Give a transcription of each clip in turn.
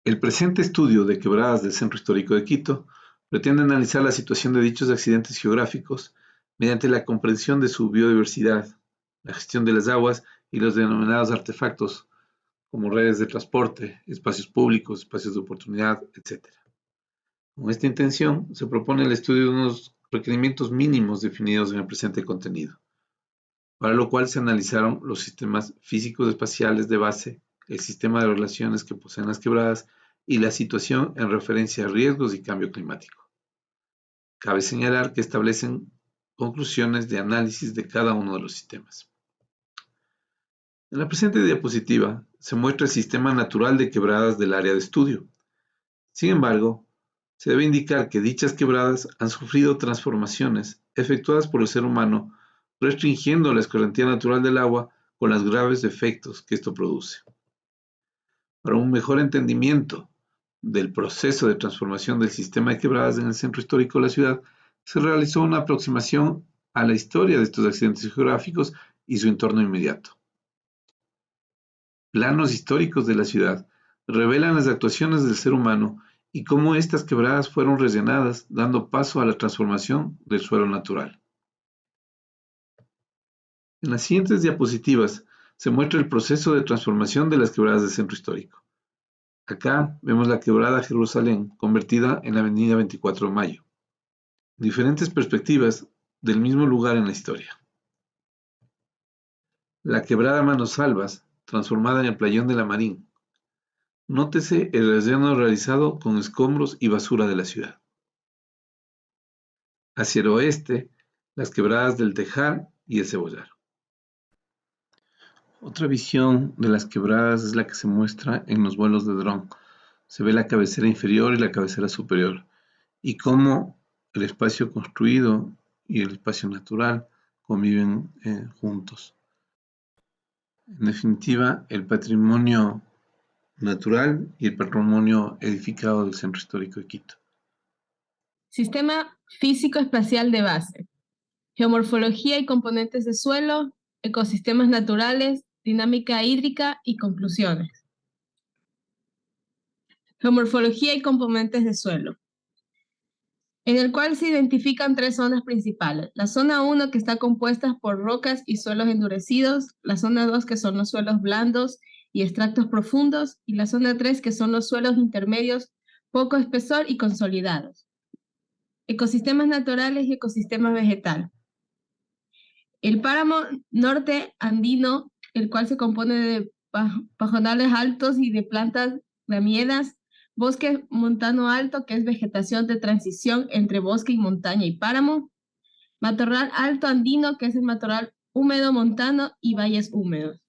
El presente estudio de quebradas del Centro Histórico de Quito pretende analizar la situación de dichos accidentes geográficos mediante la comprensión de su biodiversidad, la gestión de las aguas y los denominados artefactos, como redes de transporte, espacios públicos, espacios de oportunidad, etc. Con esta intención, se propone el estudio de unos requerimientos mínimos definidos en el presente contenido, para lo cual se analizaron los sistemas físicos espaciales de base, el sistema de relaciones que poseen las quebradas y la situación en referencia a riesgos y cambio climático. Cabe señalar que establecen conclusiones de análisis de cada uno de los sistemas. En la presente diapositiva se muestra el sistema natural de quebradas del área de estudio. Sin embargo, se debe indicar que dichas quebradas han sufrido transformaciones efectuadas por el ser humano, restringiendo la escorrentía natural del agua con los graves efectos que esto produce. Para un mejor entendimiento del proceso de transformación del sistema de quebradas en el centro histórico de la ciudad, se realizó una aproximación a la historia de estos accidentes geográficos y su entorno inmediato. Planos históricos de la ciudad revelan las actuaciones del ser humano y cómo estas quebradas fueron rellenadas, dando paso a la transformación del suelo natural. En las siguientes diapositivas se muestra el proceso de transformación de las quebradas del centro histórico. Acá vemos la quebrada Jerusalén, convertida en la avenida 24 de Mayo. Diferentes perspectivas del mismo lugar en la historia. La quebrada Manosalvas, transformada en el playón de la Marín. Nótese el relleno realizado con escombros y basura de la ciudad. Hacia el oeste, las quebradas del Tejar y el Cebollar. Otra visión de las quebradas es la que se muestra en los vuelos de dron. Se ve la cabecera inferior y la cabecera superior, y cómo el espacio construido y el espacio natural conviven juntos. En definitiva, el patrimonio natural y el patrimonio edificado del Centro Histórico de Quito. Sistema físico-espacial de base. Geomorfología y componentes de suelo, ecosistemas naturales, dinámica hídrica y conclusiones. Geomorfología y componentes de suelo, en el cual se identifican tres zonas principales. La zona 1, que está compuesta por rocas y suelos endurecidos, la zona 2, que son los suelos blandos y extractos profundos, y la zona 3, que son los suelos intermedios, poco espesor y consolidados. Ecosistemas naturales y ecosistemas vegetales. El páramo norte andino, el cual se compone de pajonales altos y de plantas ramiedas, bosque montano alto, que es vegetación de transición entre bosque y montaña y páramo, matorral alto andino, que es el matorral húmedo montano y valles húmedos.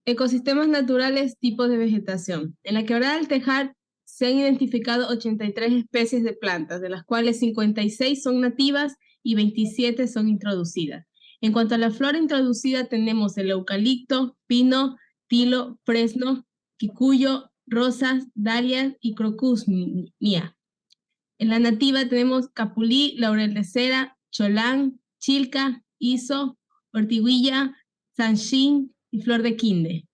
Ecosistemas naturales, tipos de vegetación. En la quebrada del Tejar se han identificado 83 especies de plantas, de las cuales 56 son nativas y 27 son introducidas. En cuanto a la flora introducida, tenemos el eucalipto, pino, tilo, fresno, quicuyo, rosas, dalias y crocus mía. En la nativa tenemos capulí, laurel de cera, cholán, chilca, iso, ortiguilla, sanchín y flor de quinde.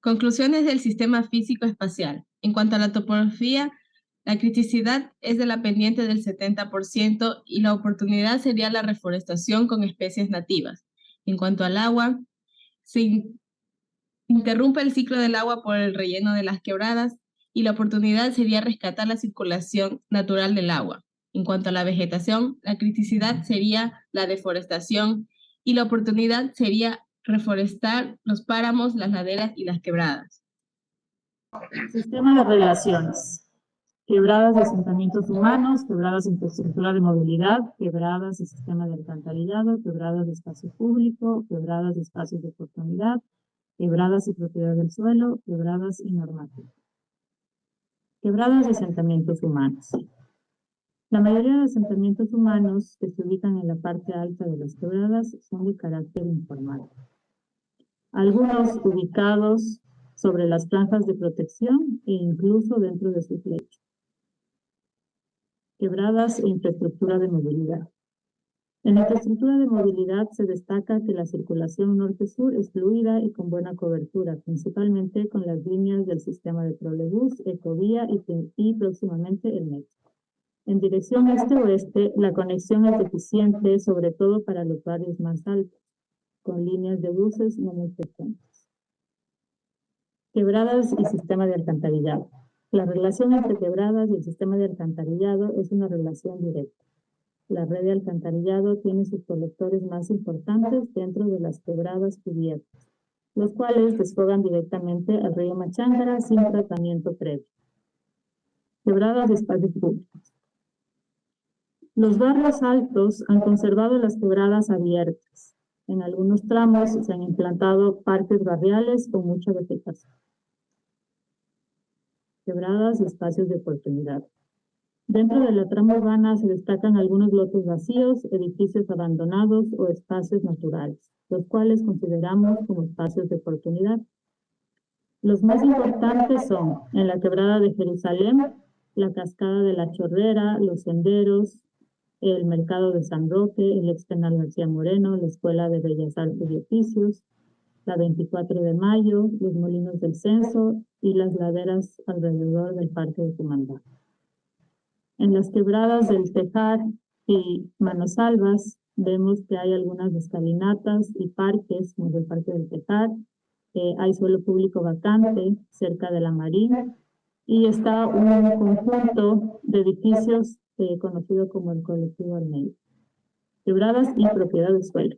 Conclusiones del sistema físico-espacial. En cuanto a la topografía, la criticidad es de la pendiente del 70% y la oportunidad sería la reforestación con especies nativas. En cuanto al agua, se interrumpe el ciclo del agua por el relleno de las quebradas y la oportunidad sería rescatar la circulación natural del agua. En cuanto a la vegetación, la criticidad sería la deforestación y la oportunidad sería reforestar los páramos, las laderas y las quebradas. Sistema de relaciones. Quebradas de asentamientos humanos, quebradas de infraestructura de movilidad, quebradas de sistema de alcantarillado, quebradas de espacio público, quebradas de espacios de oportunidad, quebradas y propiedad del suelo, quebradas y normativa. Quebradas de asentamientos humanos. La mayoría de asentamientos humanos que se ubican en la parte alta de las quebradas son de carácter informal. Algunos ubicados sobre las franjas de protección e incluso dentro de sus lechos. Quebradas e infraestructura de movilidad. En la infraestructura de movilidad se destaca que la circulación norte-sur es fluida y con buena cobertura, principalmente con las líneas del sistema de trolebús, ecovía y próximamente el metro. En dirección este-oeste, la conexión es deficiente, sobre todo para los barrios más altos, con líneas de buses no muy frecuentes. Quebradas y sistema de alcantarillado. La relación entre quebradas y el sistema de alcantarillado es una relación directa. La red de alcantarillado tiene sus colectores más importantes dentro de las quebradas cubiertas, los cuales desfogan directamente al río Machángara sin tratamiento previo. Quebradas de espacios públicos. Los barrios altos han conservado las quebradas abiertas. En algunos tramos se han implantado parques barriales con mucha vegetación. Quebradas y espacios de oportunidad. Dentro de la trama urbana se destacan algunos lotes vacíos, edificios abandonados o espacios naturales, los cuales consideramos como espacios de oportunidad. Los más importantes son, en la quebrada de Jerusalén, la cascada de la Chorrera, los senderos, el mercado de San Roque, el ex penal García Moreno, la Escuela de Bellas Artes y Oficios, la 24 de Mayo, los molinos del Censo y las laderas alrededor del Parque de Cumandá. En las quebradas del Tejar y Manosalvas vemos que hay algunas escalinatas y parques, como el Parque del Tejar, hay suelo público vacante cerca de la Marina y está un conjunto de edificios conocido como el Colectivo Almeida. Quebradas y propiedad del suelo.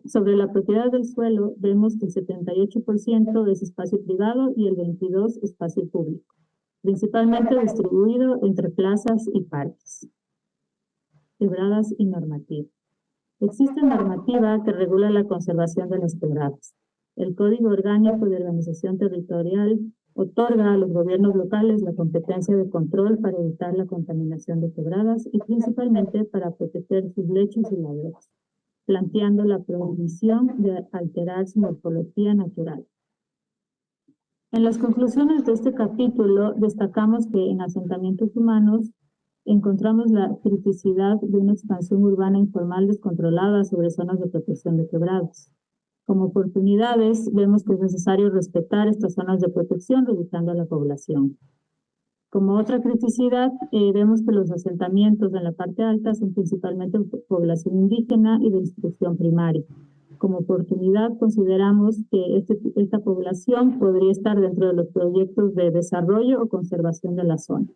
Sobre la propiedad del suelo vemos que el 78% es espacio privado y el 22% espacio público, principalmente distribuido entre plazas y parques. Quebradas y normativa. Existe normativa que regula la conservación de las quebradas. El Código Orgánico de Organización Territorial otorga a los gobiernos locales la competencia de control para evitar la contaminación de quebradas y principalmente para proteger sus lechos y laderas, planteando la prohibición de alterar su morfología natural. En las conclusiones de este capítulo, destacamos que en asentamientos humanos encontramos la criticidad de una expansión urbana informal descontrolada sobre zonas de protección de quebradas. Como oportunidades, vemos que es necesario respetar estas zonas de protección, reduciendo a la población. Como otra criticidad, vemos que los asentamientos en la parte alta son principalmente población indígena y de instrucción primaria. Como oportunidad, consideramos que esta población podría estar dentro de los proyectos de desarrollo o conservación de la zona.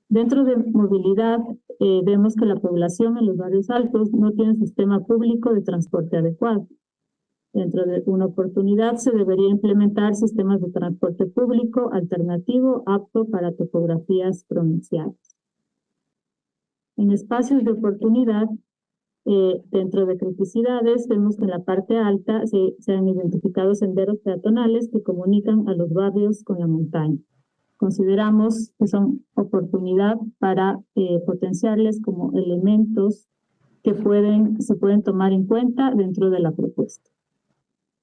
Dentro de movilidad, vemos que la población en los barrios altos no tiene sistema público de transporte adecuado. Dentro de una oportunidad se debería implementar sistemas de transporte público alternativo apto para topografías provinciales. En espacios de oportunidad, dentro de criticidades, vemos que en la parte alta se han identificado senderos peatonales que comunican a los barrios con la montaña. Consideramos que son oportunidad para potenciarles como elementos que se pueden tomar en cuenta dentro de la propuesta.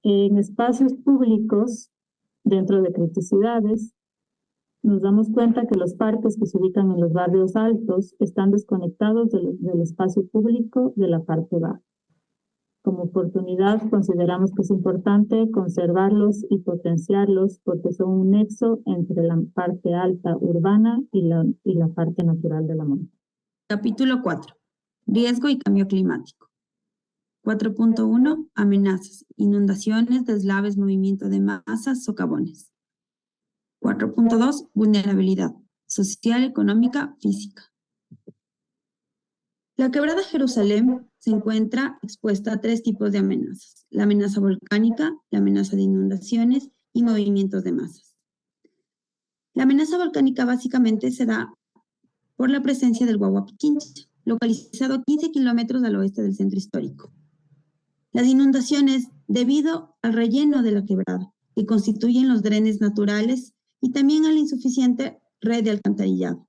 En espacios públicos, dentro de criticidades, nos damos cuenta que los parques que se ubican en los barrios altos están desconectados del espacio público de la parte baja. Como oportunidad, consideramos que es importante conservarlos y potenciarlos porque son un nexo entre la parte alta urbana y la parte natural de la montaña. Capítulo 4. Riesgo y cambio climático. 4.1. Amenazas, inundaciones, deslaves, movimiento de masas, socavones. 4.2. Vulnerabilidad, social, económica, física. La quebrada Jerusalén se encuentra expuesta a 3 tipos de amenazas: la amenaza volcánica, la amenaza de inundaciones y movimientos de masas. La amenaza volcánica básicamente se da por la presencia del Guagua Pichincha, localizado a 15 kilómetros al oeste del centro histórico. Las inundaciones debido al relleno de la quebrada, que constituyen los drenes naturales, y también a la insuficiente red de alcantarillado.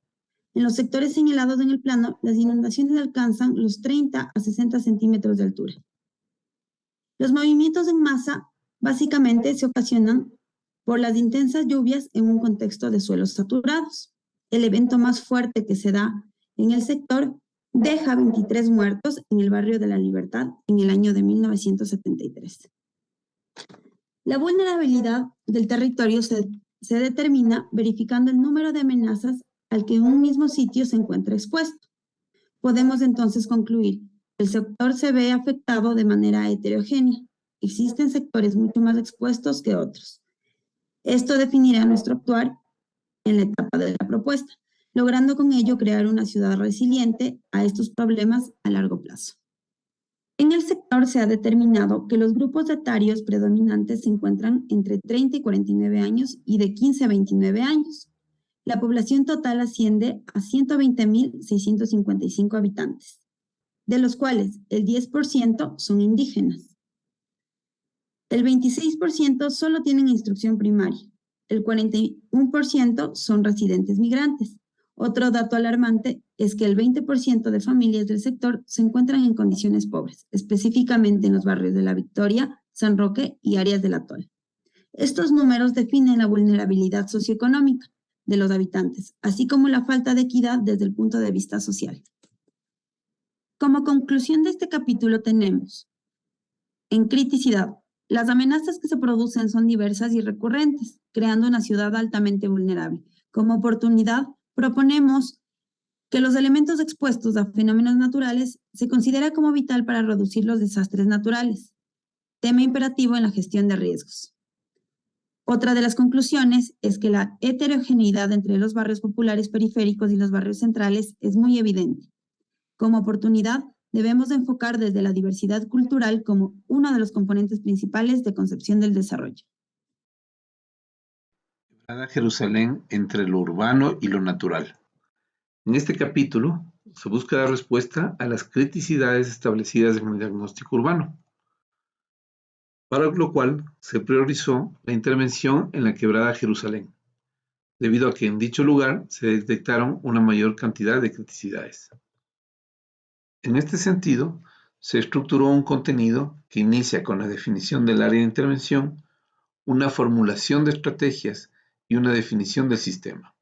En los sectores señalados en el plano, las inundaciones alcanzan los 30 a 60 centímetros de altura. Los movimientos en masa básicamente se ocasionan por las intensas lluvias en un contexto de suelos saturados. El evento más fuerte que se da en el sector deja 23 muertos en el barrio de La Libertad en el año de 1973. La vulnerabilidad del territorio se determina verificando el número de amenazas al que un mismo sitio se encuentra expuesto. Podemos entonces concluir que el sector se ve afectado de manera heterogénea. Existen sectores mucho más expuestos que otros. Esto definirá nuestro actuar en la etapa de la propuesta, logrando con ello crear una ciudad resiliente a estos problemas a largo plazo. En el sector se ha determinado que los grupos etarios predominantes se encuentran entre 30 y 49 años y de 15 a 29 años. La población total asciende a 120.655 habitantes, de los cuales el 10% son indígenas. El 26% solo tienen instrucción primaria. El 41% son residentes migrantes. Otro dato alarmante es que el 20% de familias del sector se encuentran en condiciones pobres, específicamente en los barrios de La Victoria, San Roque y áreas del Atol. Estos números definen la vulnerabilidad socioeconómica de los habitantes, así como la falta de equidad desde el punto de vista social. Como conclusión de este capítulo tenemos, en criticidad, las amenazas que se producen son diversas y recurrentes, creando una ciudad altamente vulnerable. Como oportunidad, proponemos que los elementos expuestos a fenómenos naturales se considera como vital para reducir los desastres naturales, tema imperativo en la gestión de riesgos. Otra de las conclusiones es que la heterogeneidad entre los barrios populares periféricos y los barrios centrales es muy evidente. Como oportunidad, debemos enfocar desde la diversidad cultural como uno de los componentes principales de concepción del desarrollo. Quebrada Jerusalén entre lo urbano y lo natural. En este capítulo se busca dar respuesta a las criticidades establecidas en el diagnóstico urbano, para lo cual se priorizó la intervención en la Quebrada Jerusalén, debido a que en dicho lugar se detectaron una mayor cantidad de criticidades. En este sentido, se estructuró un contenido que inicia con la definición del área de intervención, una formulación de estrategias y una definición del sistema.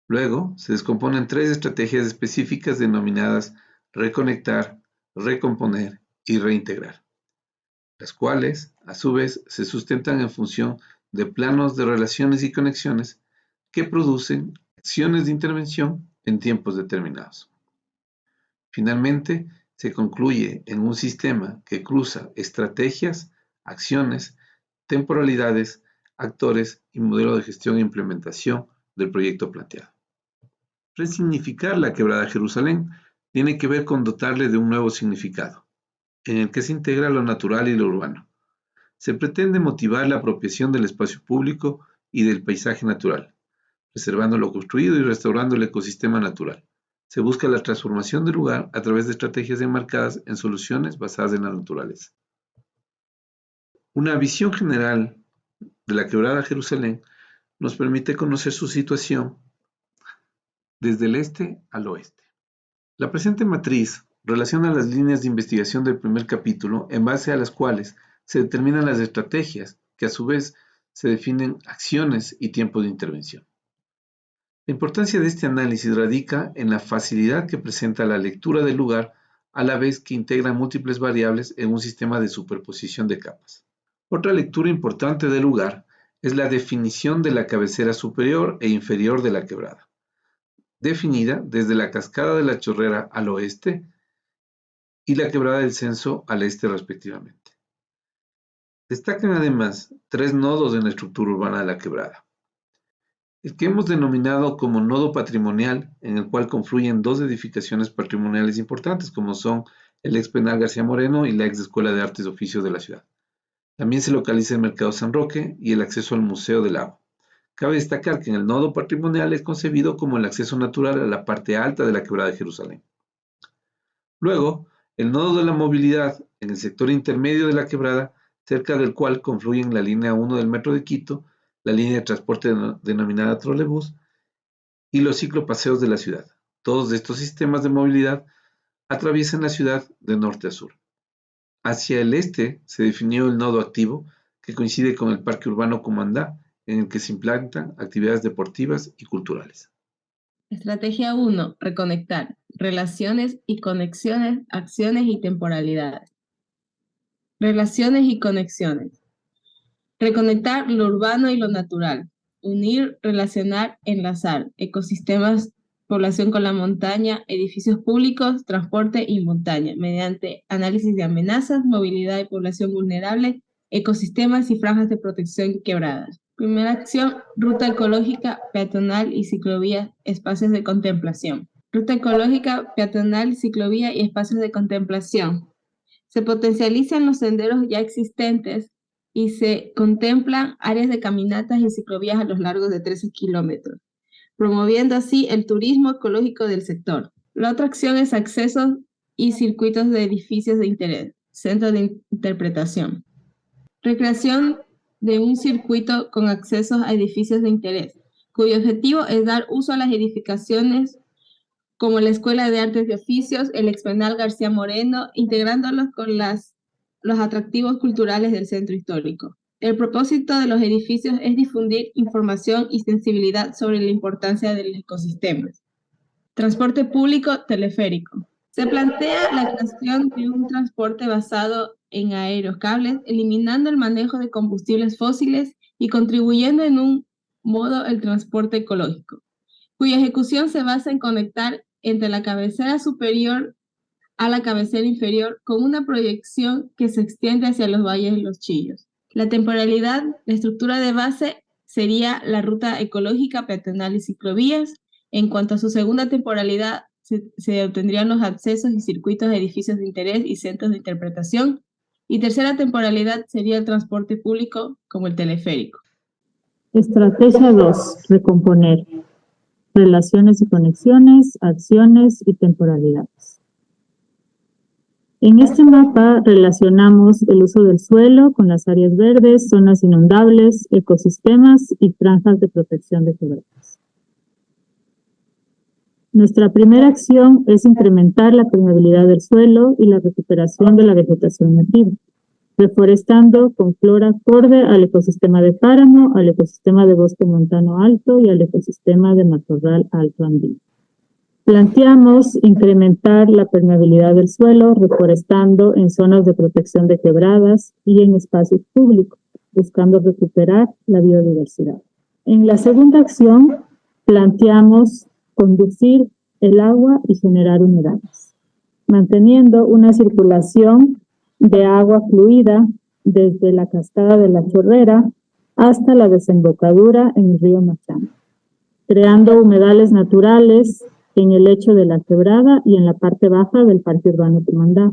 Luego, se descomponen 3 estrategias específicas denominadas reconectar, recomponer y reintegrar, las cuales, a su vez, se sustentan en función de planos de relaciones y conexiones que producen acciones de intervención en tiempos determinados. Finalmente, se concluye en un sistema que cruza estrategias, acciones, temporalidades, actores y modelo de gestión e implementación del proyecto planteado. Resignificar la Quebrada Jerusalén tiene que ver con dotarle de un nuevo significado, en el que se integra lo natural y lo urbano. Se pretende motivar la apropiación del espacio público y del paisaje natural, preservando lo construido y restaurando el ecosistema natural. Se busca la transformación del lugar a través de estrategias enmarcadas en soluciones basadas en la naturaleza. Una visión general de la Quebrada Jerusalén nos permite conocer su situación desde el este al oeste. La presente matriz relaciona las líneas de investigación del primer capítulo en base a las cuales se determinan las estrategias, que a su vez se definen acciones y tiempo de intervención. La importancia de este análisis radica en la facilidad que presenta la lectura del lugar a la vez que integra múltiples variables en un sistema de superposición de capas. Otra lectura importante del lugar es la definición de la cabecera superior e inferior de la quebrada, definida desde la cascada de la Chorrera al oeste y la quebrada del Censo al este respectivamente. Destacan además 3 nodos en la estructura urbana de la quebrada. El que hemos denominado como nodo patrimonial, en el cual confluyen 2 edificaciones patrimoniales importantes, como son el ex penal García Moreno y la ex Escuela de Artes y Oficios de la ciudad. También se localiza el Mercado San Roque y el acceso al Museo del Agua. Cabe destacar que en el nodo patrimonial es concebido como el acceso natural a la parte alta de la Quebrada de Jerusalén. Luego, el nodo de la movilidad en el sector intermedio de la quebrada, cerca del cual confluyen la línea 1 del Metro de Quito, la línea de transporte denominada trolebús y los ciclopaseos de la ciudad. Todos estos sistemas de movilidad atraviesan la ciudad de norte a sur. Hacia el este se definió el nodo activo, que coincide con el Parque Urbano Comandá, en el que se implantan actividades deportivas y culturales. Estrategia 1. Reconectar. Relaciones y conexiones, acciones y temporalidades. Relaciones y conexiones. Reconectar lo urbano y lo natural. Unir, relacionar, enlazar. Ecosistemas, población con la montaña, edificios públicos, transporte y montaña, mediante análisis de amenazas, movilidad y población vulnerable, ecosistemas y franjas de protección quebradas. Primera acción, ruta ecológica, peatonal y ciclovía, espacios de contemplación. Ruta ecológica, peatonal, ciclovía y espacios de contemplación. Se potencializan los senderos ya existentes y se contemplan áreas de caminatas y ciclovías a lo largo de 13 kilómetros, promoviendo así el turismo ecológico del sector. La otra acción es accesos y circuitos de edificios de interés, centros de interpretación. Recreación de un circuito con accesos a edificios de interés, cuyo objetivo es dar uso a las edificaciones como la Escuela de Artes y Oficios, el Expenal García Moreno, integrándolos con los atractivos culturales del centro histórico. El propósito de los edificios es difundir información y sensibilidad sobre la importancia de los ecosistemas. Transporte público teleférico. Se plantea la creación de un transporte basado en aerocables, eliminando el manejo de combustibles fósiles y contribuyendo en un modo el transporte ecológico, cuya ejecución se basa en conectar entre la cabecera superior a la cabecera inferior con una proyección que se extiende hacia los valles de los Chillos. La temporalidad, la estructura de base sería la ruta ecológica, peatonal y ciclovías. En cuanto a su segunda temporalidad, se obtendrían los accesos y circuitos de edificios de interés y centros de interpretación. Y tercera temporalidad sería el transporte público como el teleférico. Estrategia 2. Recomponer. Relaciones y conexiones, acciones y temporalidades. En este mapa relacionamos el uso del suelo con las áreas verdes, zonas inundables, ecosistemas y franjas de protección de quebradas. Nuestra primera acción es incrementar la permeabilidad del suelo y la recuperación de la vegetación nativa, reforestando con flora acorde al ecosistema de páramo, al ecosistema de bosque montano alto y al ecosistema de matorral alto andino. Planteamos incrementar la permeabilidad del suelo reforestando en zonas de protección de quebradas y en espacios públicos, buscando recuperar la biodiversidad. En la segunda acción, planteamos conducir el agua y generar humedales, manteniendo una circulación de agua fluida desde la cascada de la Chorrera hasta la desembocadura en el río Machán, creando humedales naturales en el lecho de la quebrada y en la parte baja del Parque Urbano Tumandá,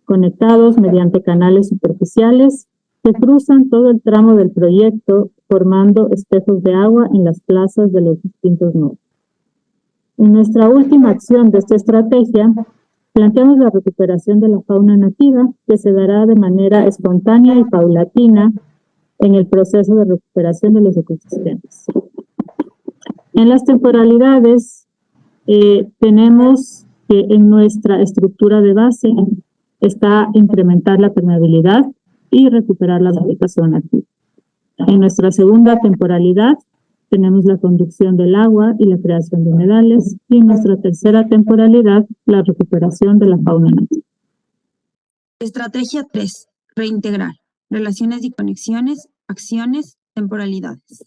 conectados mediante canales superficiales que cruzan todo el tramo del proyecto, formando espejos de agua en las plazas de los distintos nodos. En nuestra última acción de esta estrategia, planteamos la recuperación de la fauna nativa, que se dará de manera espontánea y paulatina en el proceso de recuperación de los ecosistemas. En las temporalidades, tenemos que en nuestra estructura de base está incrementar la permeabilidad y recuperar la vegetación nativa. En nuestra segunda temporalidad tenemos la conducción del agua y la creación de humedales, y en nuestra tercera temporalidad la recuperación de la fauna nativa. Estrategia 3. Reintegrar. Relaciones y conexiones, acciones, temporalidades.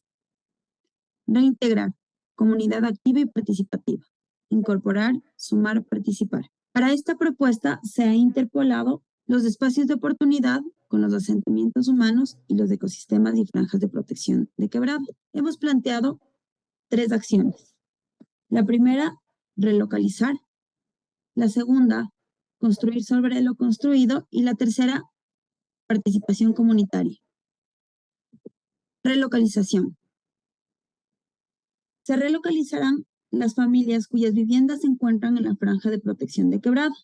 Reintegrar. Comunidad activa y participativa. Incorporar, sumar, participar. Para esta propuesta se ha interpolado los espacios de oportunidad con los asentamientos humanos y los ecosistemas y franjas de protección de quebrada. Hemos planteado 3 acciones. La primera, relocalizar. La segunda, construir sobre lo construido. Y la tercera, participación comunitaria. Relocalización. Se relocalizarán las familias cuyas viviendas se encuentran en la franja de protección de quebrada.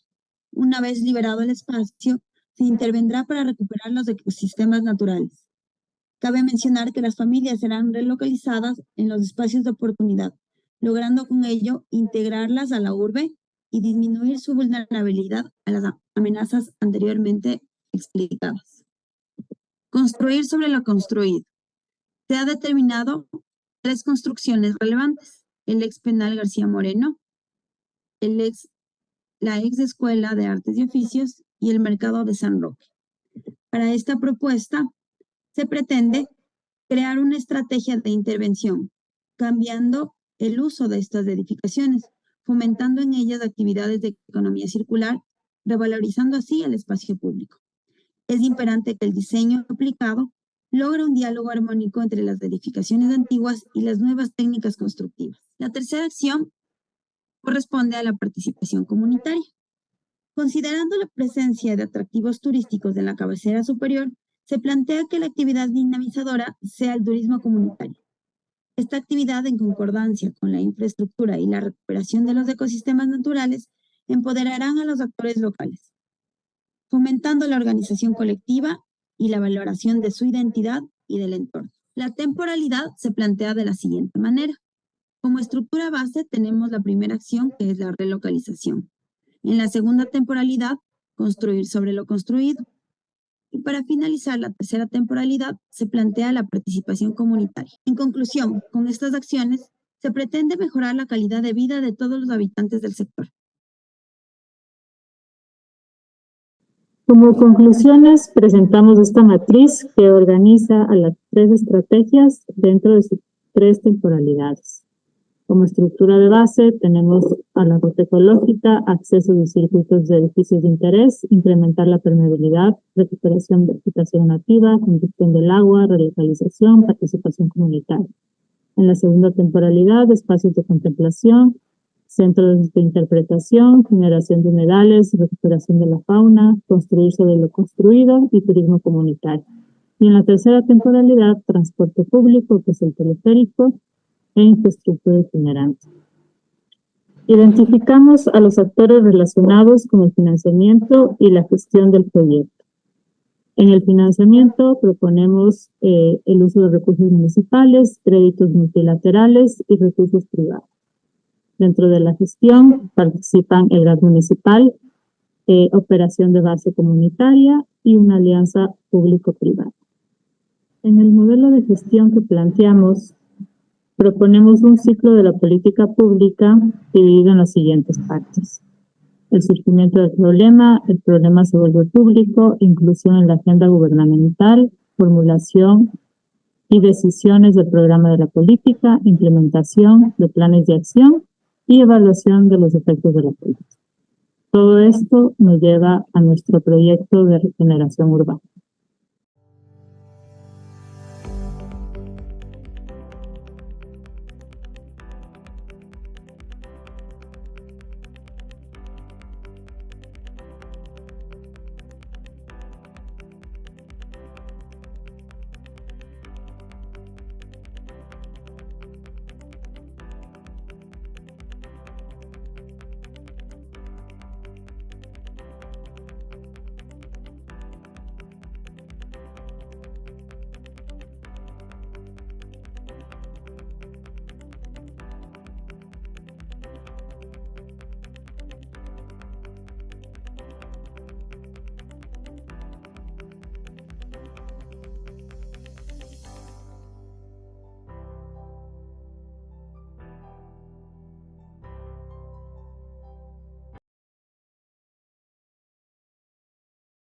Una vez liberado el espacio, se intervendrá para recuperar los ecosistemas naturales. Cabe mencionar que las familias serán relocalizadas en los espacios de oportunidad, logrando con ello integrarlas a la urbe y disminuir su vulnerabilidad a las amenazas anteriormente explicadas. Construir sobre lo construido. Se ha determinado 3 construcciones relevantes. el ex penal García Moreno, la ex Escuela de Artes y Oficios y el Mercado de San Roque. Para esta propuesta se pretende crear una estrategia de intervención, cambiando el uso de estas edificaciones, fomentando en ellas actividades de economía circular, revalorizando así el espacio público. Es imperante que el diseño aplicado logre un diálogo armónico entre las edificaciones antiguas y las nuevas técnicas constructivas. La tercera acción corresponde a la participación comunitaria. Considerando la presencia de atractivos turísticos en la cabecera superior, se plantea que la actividad dinamizadora sea el turismo comunitario. Esta actividad, en concordancia con la infraestructura y la recuperación de los ecosistemas naturales, empoderarán a los actores locales, fomentando la organización colectiva y la valoración de su identidad y del entorno. La temporalidad se plantea de la siguiente manera. Como estructura base tenemos la primera acción, que es la relocalización. En la segunda temporalidad, construir sobre lo construido. Y para finalizar la tercera temporalidad, se plantea la participación comunitaria. En conclusión, con estas acciones, se pretende mejorar la calidad de vida de todos los habitantes del sector. Como conclusiones, presentamos esta matriz que organiza a las 3 estrategias dentro de sus 3 temporalidades. Como estructura de base tenemos a la ruta ecológica, acceso de circuitos de edificios de interés, incrementar la permeabilidad, recuperación de vegetación nativa, conducción del agua, relocalización, participación comunitaria. En la segunda temporalidad, espacios de contemplación, centros de interpretación, generación de humedales, recuperación de la fauna, construir sobre lo construido y turismo comunitario. Y en la tercera temporalidad, transporte público, que es el teleférico, e infraestructura itinerante. Identificamos a los actores relacionados con el financiamiento y la gestión del proyecto. En el financiamiento proponemos el uso de recursos municipales, créditos multilaterales y recursos privados. Dentro de la gestión participan el gas municipal, operación de base comunitaria y una alianza público-privada. En el modelo de gestión que planteamos, proponemos un ciclo de la política pública dividido en las siguientes partes. El surgimiento del problema, el problema se vuelve público, inclusión en la agenda gubernamental, formulación y decisiones del programa de la política, implementación de planes de acción y evaluación de los efectos de la política. Todo esto nos lleva a nuestro proyecto de regeneración urbana.